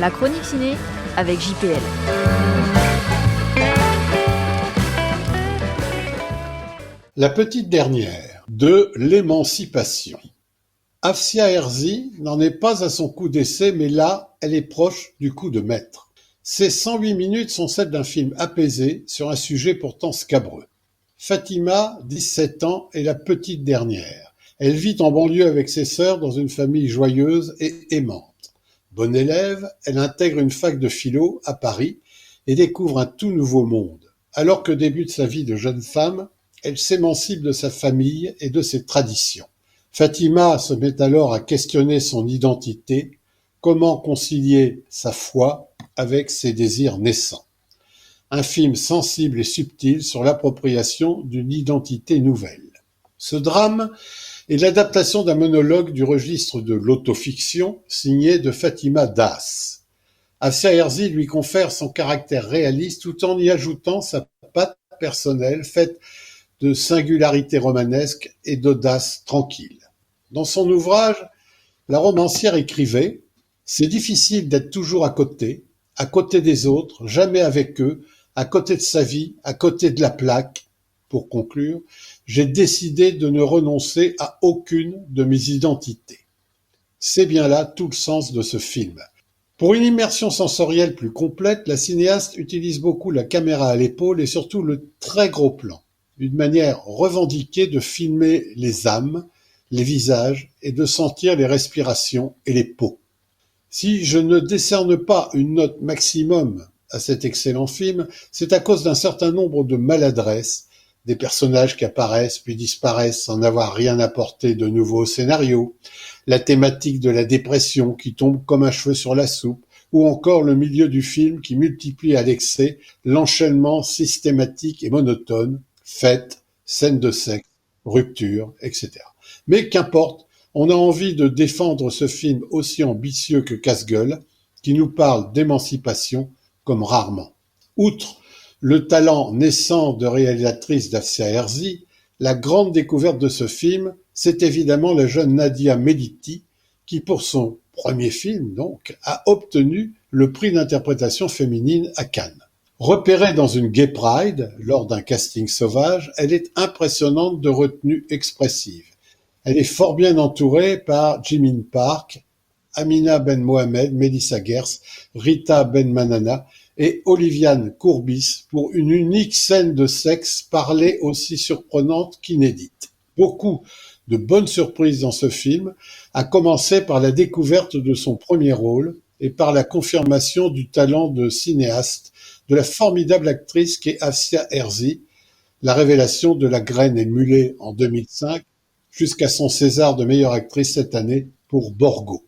La chronique ciné avec JPL. La petite dernière de l'émancipation. Afsia Herzi n'en est pas à son coup d'essai, mais là, elle est proche du coup de maître. Ces 108 minutes sont celles d'un film apaisé sur un sujet pourtant scabreux. Fatima, 17 ans, est la petite dernière. Elle vit en banlieue avec ses sœurs dans une famille joyeuse et aimante. Bonne élève, elle intègre une fac de philo à Paris et découvre un tout nouveau monde. Alors que débute sa vie de jeune femme, elle s'émancipe de sa famille et de ses traditions. Fatima se met alors à questionner son identité, comment concilier sa foi avec ses désirs naissants. Un film sensible et subtil sur l'appropriation d'une identité nouvelle. Ce drame est l'adaptation d'un monologue du registre de l'autofiction signé de Fatima Das. Afsia Herzi lui confère son caractère réaliste tout en y ajoutant sa patte personnelle faite de singularité romanesque et d'audace tranquille. Dans son ouvrage, la romancière écrivait « C'est difficile d'être toujours à côté des autres, jamais avec eux, à côté de sa vie, à côté de la plaque. » Pour conclure, j'ai décidé de ne renoncer à aucune de mes identités. C'est bien là tout le sens de ce film. Pour une immersion sensorielle plus complète, la cinéaste utilise beaucoup la caméra à l'épaule et surtout le très gros plan, une manière revendiquée de filmer les âmes, les visages et de sentir les respirations et les peaux. Si je ne décerne pas une note maximum à cet excellent film, c'est à cause d'un certain nombre de maladresses, des personnages qui apparaissent puis disparaissent sans n'avoir rien apporté de nouveau au scénario, la thématique de la dépression qui tombe comme un cheveu sur la soupe, ou encore le milieu du film qui multiplie à l'excès l'enchaînement systématique et monotone, fêtes, scènes de sexe, ruptures, etc. Mais qu'importe, on a envie de défendre ce film aussi ambitieux que casse-gueule, qui nous parle d'émancipation comme rarement. Outre le talent naissant de réalisatrice d'Afsia Herzi, la grande découverte de ce film, c'est évidemment la jeune Nadia Meliti, qui pour son premier film, donc, a obtenu le prix d'interprétation féminine à Cannes. Repérée dans une gay pride, lors d'un casting sauvage, elle est impressionnante de retenue expressive. Elle est fort bien entourée par Jimin Park, Amina Ben Mohamed, Melissa Gers, Rita Ben Manana et Oliviane Courbis pour une unique scène de sexe parlée aussi surprenante qu'inédite. Beaucoup de bonnes surprises dans ce film, à commencer par la découverte de son premier rôle et par la confirmation du talent de cinéaste de la formidable actrice qu'est Afsia Herzi, la révélation de La Graine et le Mulet en 2005, jusqu'à son César de meilleure actrice cette année pour Borgo.